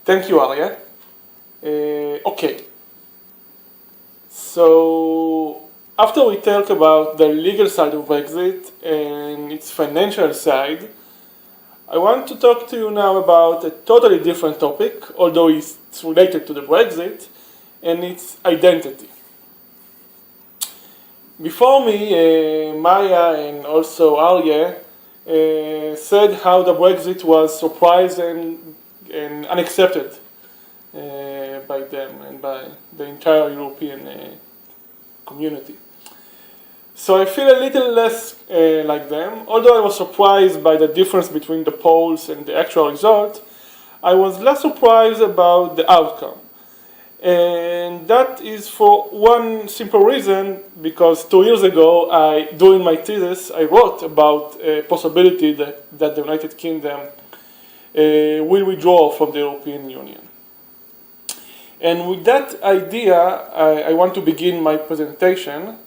Thank you, Arya. Okay, so after we talk about the legal side of Brexit and its financial side, I want to talk to you now about a totally different topic, although it's related to the Brexit, and its identity. Before me, Maya and also Arya said how the Brexit was surprising and unaccepted by them and by the entire European community. So I feel a little less like them. Although I was surprised by the difference between the polls and the actual result, I was less surprised about the outcome. And that is for one simple reason, because 2 years ago, during my thesis, I wrote about a possibility that the United Kingdom will withdraw from the European Union. And with that idea, I want to begin my presentation.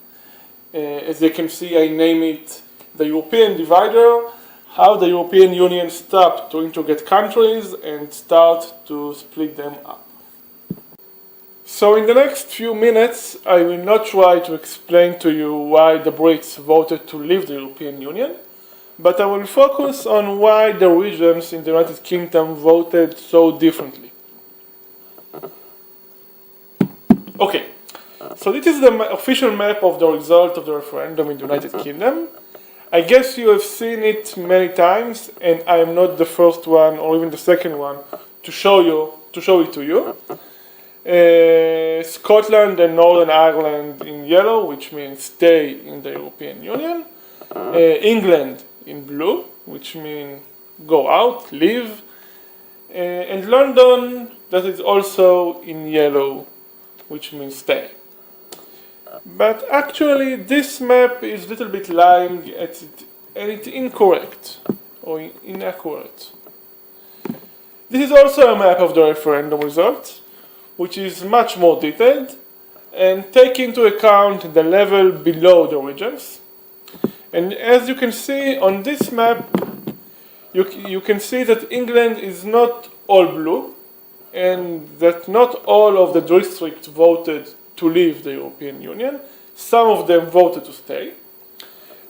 As you can see, I name it the European Divider, how the European Union stopped to integrate countries and start to split them up. So in the next few minutes, I will not try to explain to you why the Brits voted to leave the European Union, but I will focus on why the regions in the United Kingdom voted so differently. Okay, so this is the official map of the result of the referendum in the United Kingdom. I guess you have seen it many times, and I am not the first one or even the second one to show it to you. Scotland and Northern Ireland in yellow, which means stay in the European Union. England in blue, which means go out, leave. And London, that is also in yellow, which means stay. But actually, this map is a little bit lying at it, and it's incorrect or inaccurate. This is also a map of the referendum result, which is much more detailed and take into account the level below the regions. And as you can see on this map, you can see that England is not all blue and that not all of the districts voted to leave the European Union. Some of them voted to stay.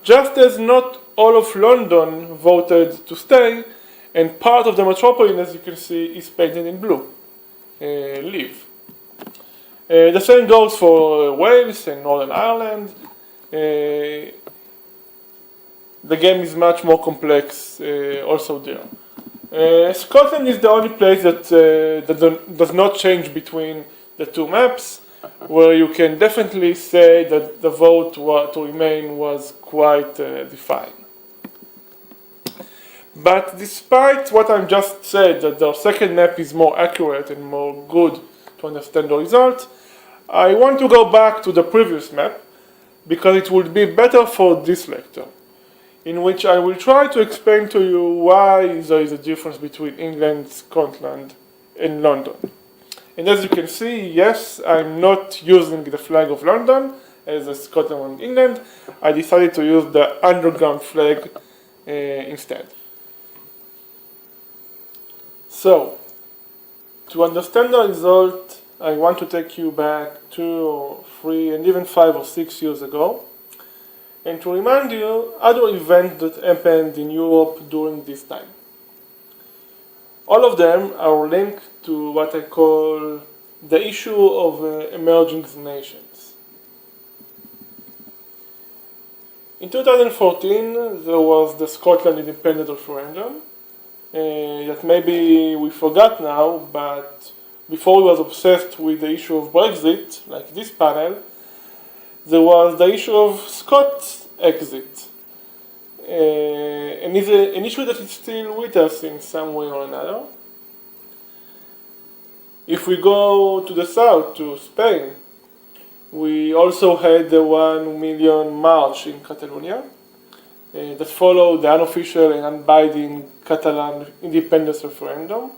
Just as not all of London voted to stay, and part of the metropolis, as you can see, is painted in blue. Leave. The same goes for Wales and Northern Ireland. The game is much more complex also there. Scotland is the only place that does not change between the two maps, where you can definitely say that the vote to remain was quite defined. But despite what I just said, that the second map is more accurate and more good to understand the result, I want to go back to the previous map because it would be better for this lecture, in which I will try to explain to you why there is a difference between England, Scotland, and London. And as you can see, yes, I'm not using the flag of London as a Scotland and England. I decided to use the underground flag instead. So, to understand the result, I want to take you back 2 or 3 and even 5 or 6 years ago, and to remind you other events that happened in Europe during this time. All of them are linked to what I call the issue of emerging nations. In 2014, there was the Scotland independence referendum that maybe we forgot now, but before we was obsessed with the issue of Brexit, like this panel, there was the issue of Scots exit. And it's an issue that is still with us in some way or another. If we go to the south, to Spain, we also had the 1 million march in Catalonia that followed the unofficial and unbinding Catalan independence referendum,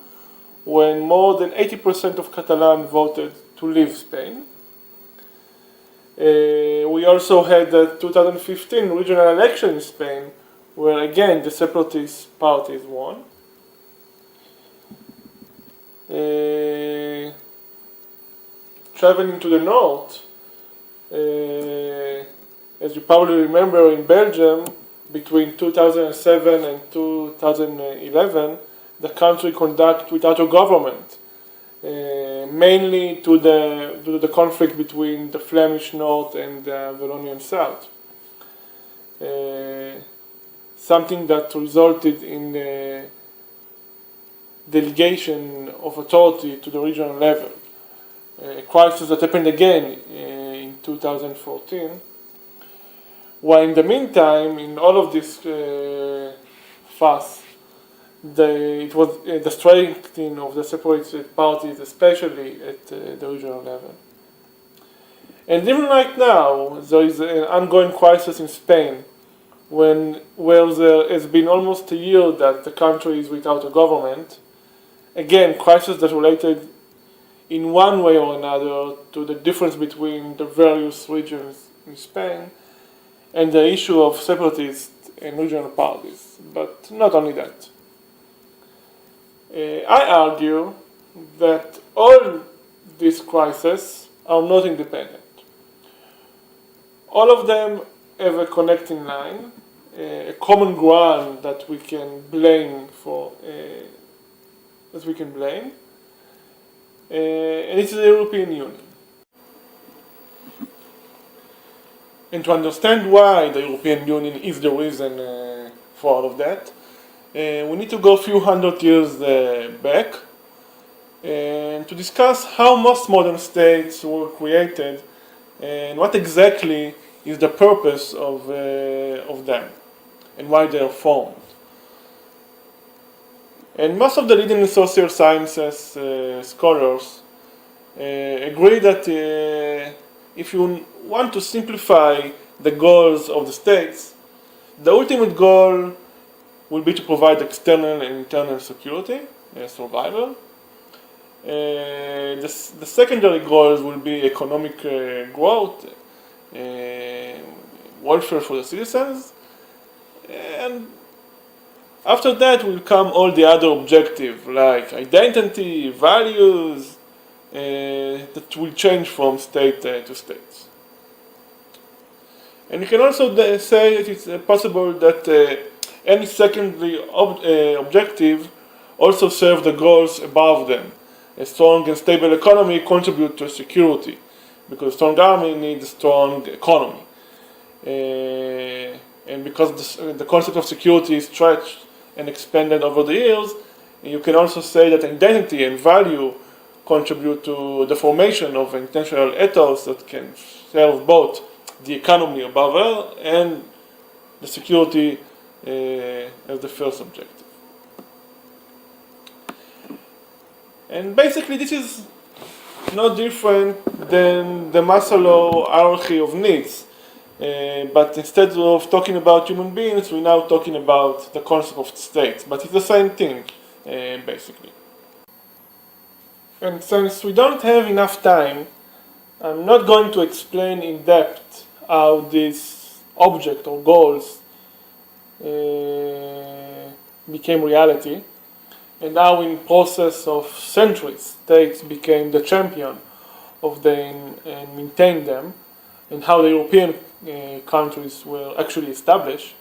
when more than 80% of Catalans voted to leave Spain. We also had the 2015 regional election in Spain, where again the separatist parties won. traveling to the north, as you probably remember, in Belgium, between 2007 and 2011, the country conducted without a government, mainly to the conflict between the Flemish north and the Wallonian south. Something that resulted in the delegation of authority to the regional level. A crisis that happened again in 2014. While in the meantime, in all of this fuss, it was the strengthening of the separated parties, especially at the regional level. And even right now, there is an ongoing crisis in Spain, where there has been almost a year that the country is without a government. Again, crisis that related in one way or another to the difference between the various regions in Spain and the issue of separatist and regional parties. But not only that. I argue that all these crises are not independent. All of them have a connecting line, a common ground that we can blame and it's the European Union. And to understand why the European Union is the reason for all of that, we need to go a few hundred years back and to discuss how most modern states were created and what exactly is the purpose of them and why they are formed. And most of the leading social sciences scholars agree that if you want to simplify the goals of the states, the ultimate goal will be to provide external and internal security, survival. The secondary goals will be economic growth, welfare for the citizens, and after that will come all the other objectives like identity, values, that will change from state to state. And you can also say that it's possible that any secondary objective also serve the goals above them. A strong and stable economy contributes to security, because a strong army needs a strong economy. And because the concept of security is stretched and expanded over the years, you can also say that identity and value contribute to the formation of intentional ethos that can serve both the economy above all and the security as the first objective. And basically this is no different than the Maslow hierarchy of needs. But instead of talking about human beings, we're now talking about the concept of states. But it's the same thing, basically. And since we don't have enough time, I'm not going to explain in depth how this object or goals became reality, and how in process of centuries states became the champion of them and maintained them, and how the European countries were actually established.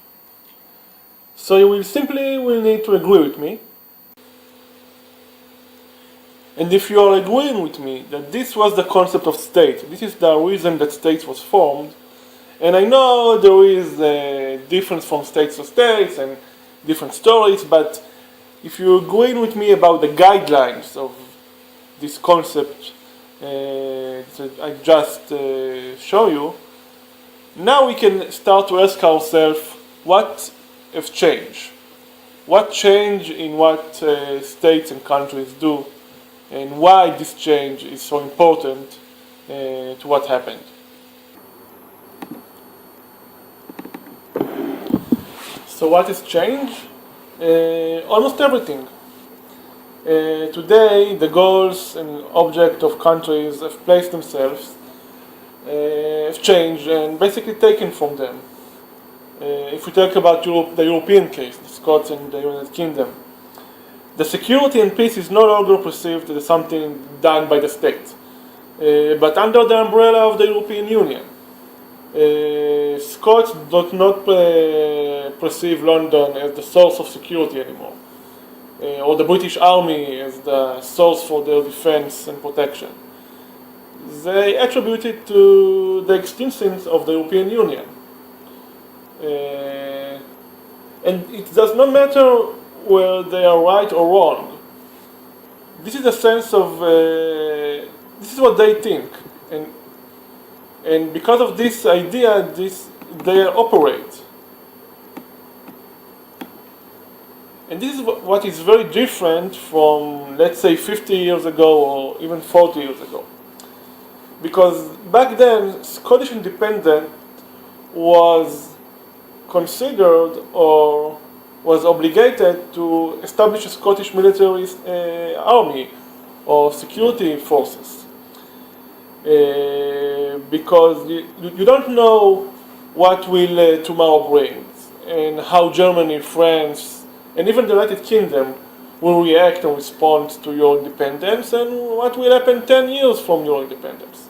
So you will need to agree with me. And if you are agreeing with me that this was the concept of state, this is the reason that states was formed, and I know there is a difference from states to states and different stories, but if you agree with me about the guidelines of this concept that I just show you, now we can start to ask ourselves what has changed. What changed in what states and countries do, and why this change is so important to what happened. So what has changed? Almost everything. Today, the goals and objects of countries have placed themselves, have changed and basically taken from them. If we talk about Europe, the European case, the Scots and the United Kingdom, the security and peace is no longer perceived as something done by the state, but under the umbrella of the European Union. Scots do not perceive London as the source of security anymore, or the British Army as the source for their defense and protection. They attribute it to the existence of the European Union. And it does not matter whether they are right or wrong. This is a sense of, this is what they think. And because of this idea, they operate. And this is what is very different from, let's say, 50 years ago or even 40 years ago. Because back then, Scottish independence was considered or was obligated to establish a Scottish military army or security forces. Because you don't know what will tomorrow bring, and how Germany, France, and even the United Kingdom will react and respond to your independence, and what will happen 10 years from your independence.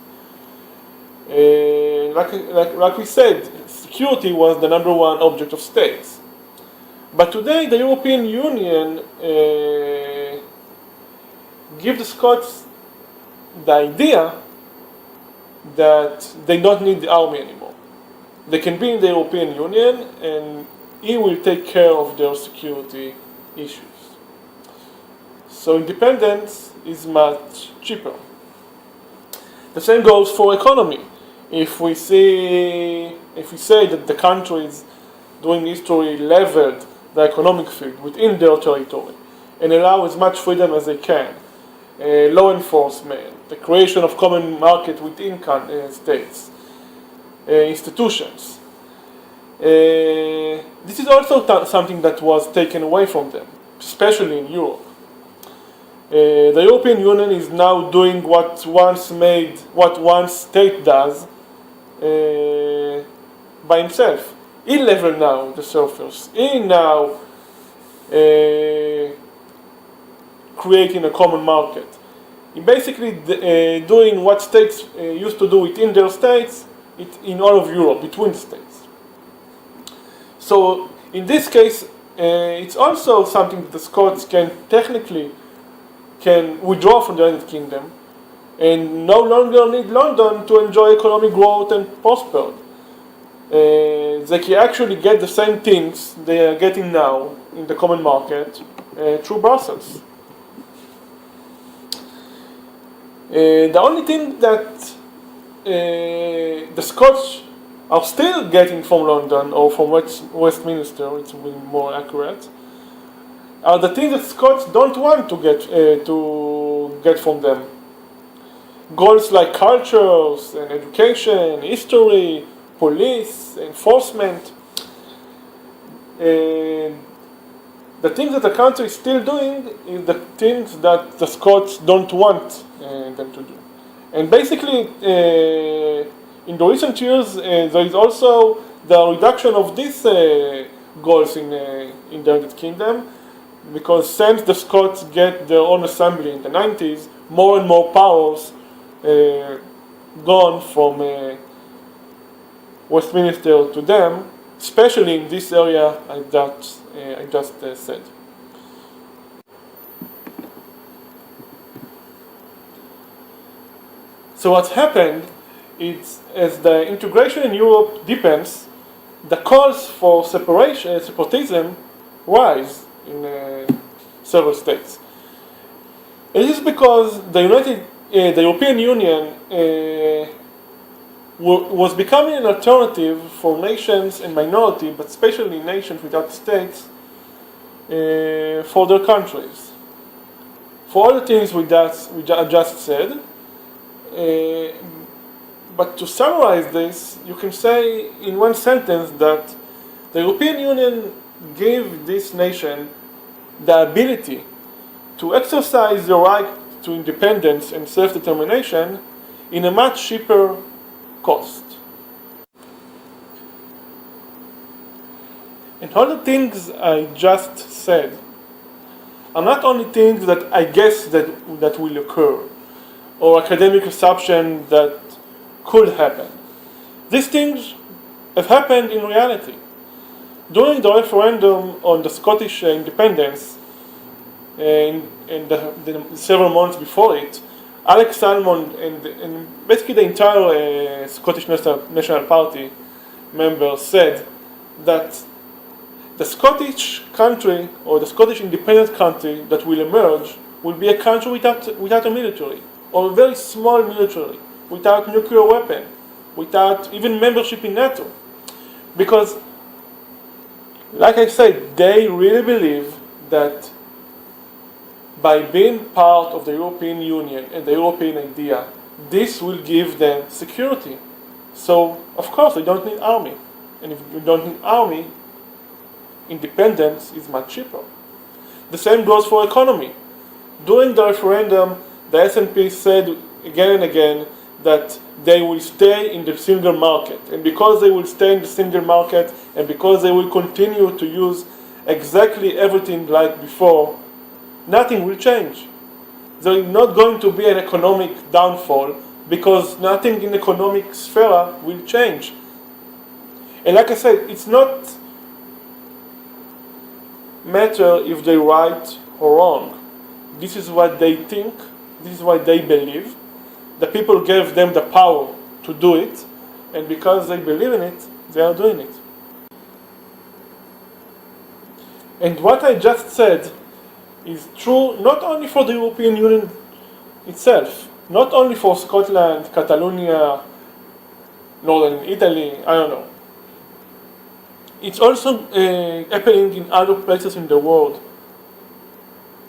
Like we said, security was the number one object of states. But today the European Union gives the Scots the idea that they don't need the army anymore. They can be in the European Union and he will take care of their security issues. So independence is much cheaper. The same goes for economy. If we say that the countries during history leveled the economic field within their territory and allow as much freedom as they can, law enforcement, the creation of common market within states, institutions. This is also something that was taken away from them, especially in Europe. The European Union is now doing what one state does by himself. He level now the surface. He now creating a common market. He basically doing what states used to do within their states, in all of Europe, between the states. So in this case, it's also something that the Scots can technically withdraw from the United Kingdom and no longer need London to enjoy economic growth and prosper. They can actually get the same things they are getting now in the common market through Brussels. The only thing that the Scots are still getting from London or from Westminster, it's really more accurate, are the things that Scots don't want to get from them. Goals like cultures and education, history, police, enforcement. The things that the country is still doing is the things that the Scots don't want them to do. And basically, in the recent years, there is also the reduction of these goals in the United Kingdom, because since the Scots get their own assembly in the 90s, more and more powers gone from Westminster to them, especially in this area I just said. So what happened is, as the integration in Europe deepens, the calls for separatism rise in several states. It is because the European Union was becoming an alternative for nations and minorities, but especially nations without states, for their countries. For all the things we just said, but to summarize this, you can say in one sentence that the European Union gave this nation the ability to exercise the right to independence and self-determination in a much cheaper cost. And all the things I just said are not only things that I guess that will occur, or academic assumption that could happen. These things have happened in reality. During the referendum on the Scottish independence, and the several months before it, Alex Salmond and basically the entire Scottish National Party members said that the Scottish country, or the Scottish independent country that will emerge, will be a country without a military, or a very small military, without nuclear weapon, without even membership in NATO. Because, like I said, they really believe that by being part of the European Union and the European idea, this will give them security. So, of course, they don't need army. And if you don't need army, independence is much cheaper. The same goes for economy. During the referendum, the SNP said again and again that they will stay in the single market. And because they will stay in the single market, and because they will continue to use exactly everything like before, nothing will change. There is not going to be an economic downfall because nothing in the economic sphere will change. And like I said, it's not matter if they're right or wrong. This is what they think, this is what they believe. The people gave them the power to do it, and because they believe in it, they are doing it. And what I just said is true not only for the European Union itself, not only for Scotland, Catalonia, Northern Italy, I don't know. It's also happening in other places in the world.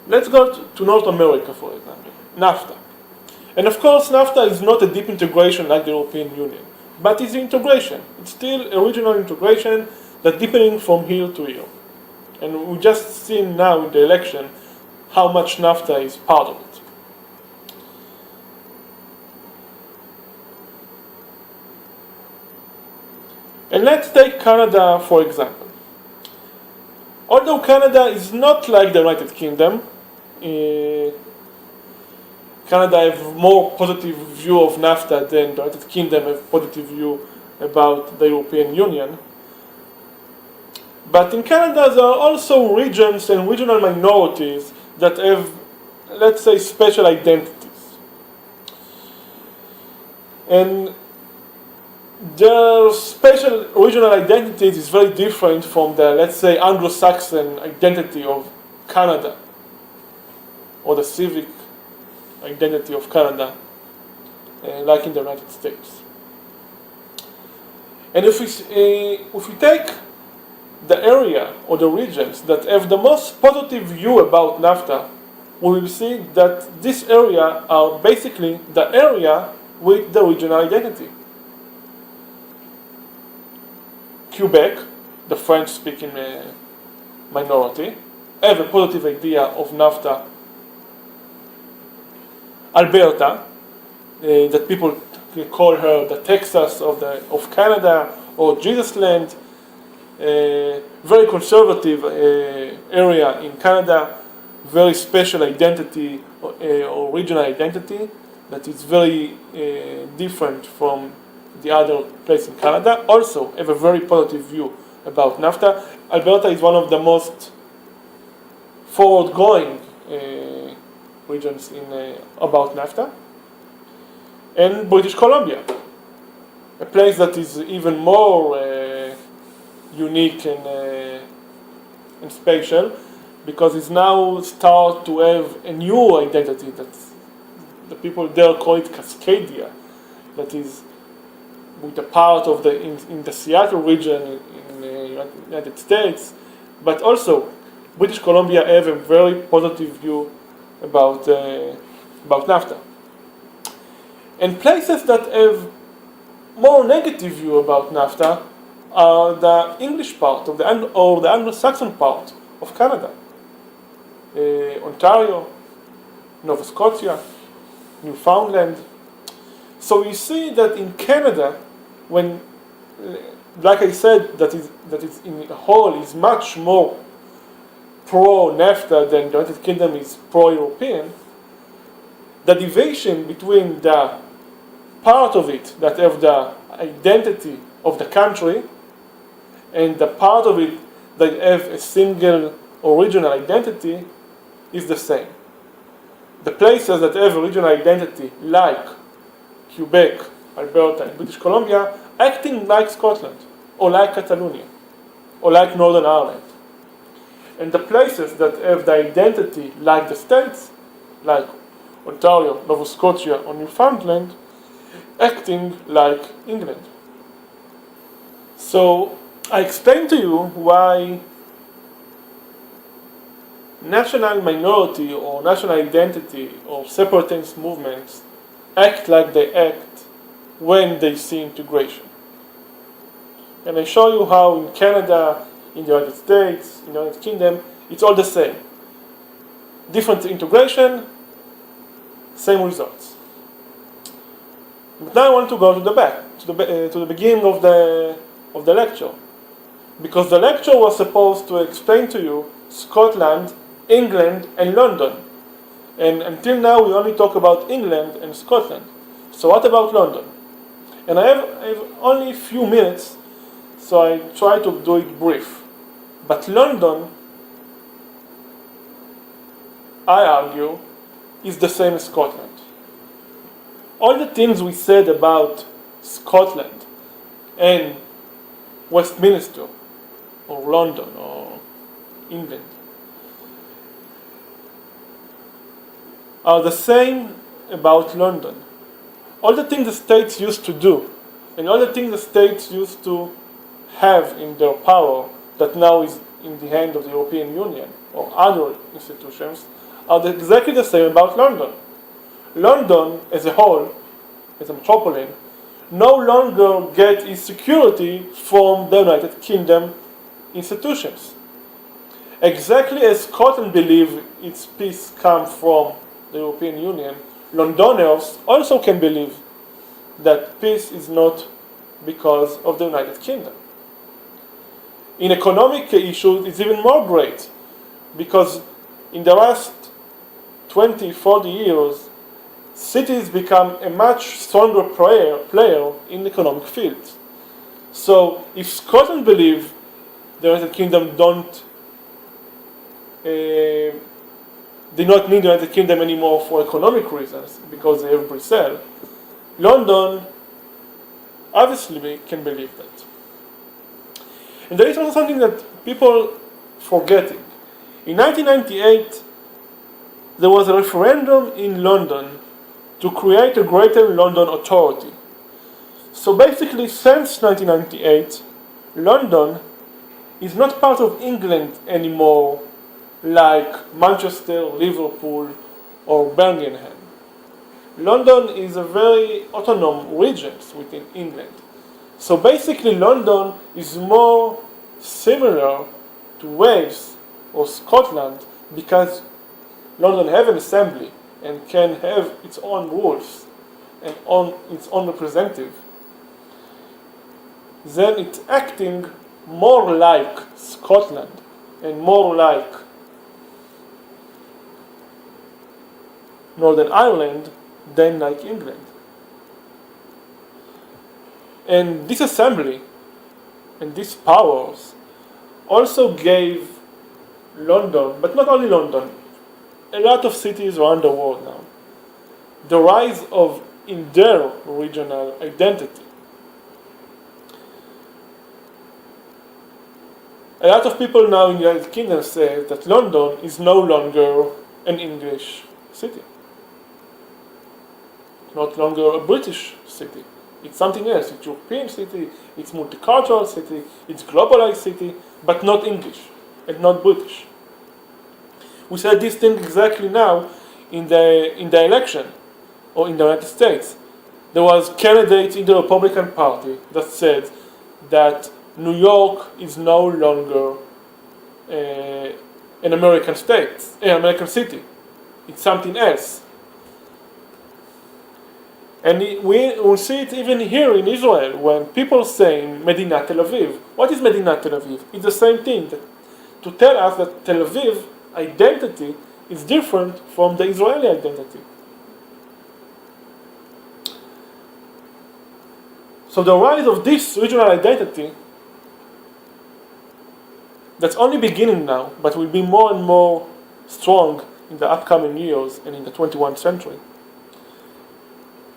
Let's go to North America, for example, NAFTA. And of course, NAFTA is not a deep integration like the European Union, but it's integration. It's still a regional integration that's deepening from here to here. And we just seen now in the election how much NAFTA is part of it. And let's take Canada for example. Although Canada is not like the United Kingdom, Canada have more positive view of NAFTA than the United Kingdom have positive view about the European Union. But in Canada there are also regions and regional minorities that have, let's say, special identities. And their special regional identities is very different from the, let's say, Anglo-Saxon identity of Canada, or the civic identity of Canada, like in the United States. And if we take the area or the regions that have the most positive view about NAFTA, we will see that this area are basically the area with the regional identity. Quebec, the French-speaking minority, have a positive idea of NAFTA. Alberta, that people call her the Texas of Canada, or Jesus Land, very conservative area in Canada, very special identity or regional identity that is very different from the other place in Canada. Also have a very positive view about NAFTA. Alberta is one of the most forward-going regions about NAFTA. And British Columbia, a place that is even more unique and special, because it's now start to have a new identity that the people there call it Cascadia, that is with a part of in the Seattle region in the United States, but also British Columbia have a very positive view about NAFTA. And places that have more negative view about NAFTA are the English part of the Anglo-Saxon part of Canada. Ontario, Nova Scotia, Newfoundland. So you see that in Canada, when, like I said, that is in a whole is much more pro-NAFTA, then the United Kingdom is pro-European, the division between the part of it that have the identity of the country and the part of it that have a single original identity is the same. The places that have a regional identity, like Quebec, Alberta, and British Columbia, acting like Scotland, or like Catalonia, or like Northern Ireland. And the places that have the identity like the states, like Ontario, Nova Scotia, or Newfoundland, acting like England. So I explained to you why national minority or national identity or separatist movements act like they act when they see integration. And I show you how in Canada, in the United States, in the United Kingdom, it's all the same. Different integration, same results. But now I want to go to the back, to the beginning of the lecture. Because the lecture was supposed to explain to you Scotland, England, and London. And until now, we only talk about England and Scotland. So what about London? And I have only a few minutes, so I try to do it brief. But London, I argue, is the same as Scotland. All the things we said about Scotland and Westminster, or London, or England, are the same about London. All the things the states used to do, and all the things the states used to have in their power, that now is in the hand of the European Union or other institutions, are exactly the same about London. London as a whole, as a metropolitan, no longer gets its security from the United Kingdom institutions. Exactly as Scotland believes its peace comes from the European Union, Londoners also can believe that peace is not because of the United Kingdom. In economic issues, it's even more great, because in the last 20, 40 years, cities become a much stronger player in the economic field. So if Scotland believes the United Kingdom they not need the United Kingdom anymore for economic reasons because they have Brussels, London obviously can believe that. And there is also something that people forgetting. In 1998, there was a referendum in London to create a Greater London Authority. So basically, since 1998, London is not part of England anymore, like Manchester, Liverpool, or Birmingham. London is a very autonomous region within England. So basically, London is more similar to Wales or Scotland because London has an assembly and can have its own rules and its own representative. Then it's acting more like Scotland and more like Northern Ireland than like England. And this assembly and these powers also gave London, but not only London, a lot of cities around the world now, the rise of in their regional identity. A lot of people now in the United Kingdom say that London is no longer an English city. It's not longer a British city. It's something else. It's a European city, it's a multicultural city, it's a globalized city, but not English and not British. We said this thing exactly now in the election or in the United States. There was candidates in the Republican Party that said that New York is no longer an American state, an American city. It's something else. And we see it even here in Israel when people say Medinat Tel Aviv. What is Medinat Tel Aviv? It's the same thing. to tell us that Tel Aviv identity is different from the Israeli identity. So the rise of this regional identity, that's only beginning now, but will be more and more strong in the upcoming years and in the 21st century,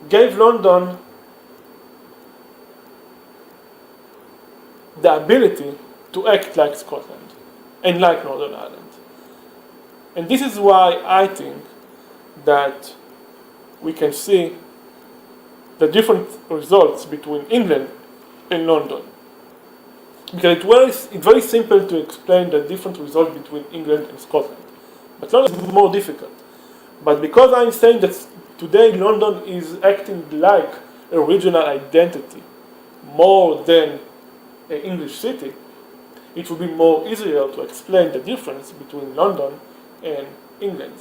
gave London the ability to act like Scotland and like Northern Ireland. And this is why I think that we can see the different results between England and London. Because it's very simple to explain the different results between England and Scotland. But London is more difficult. But because I'm saying that today London is acting like a regional identity more than an English city, it will be more easier to explain the difference between London and England.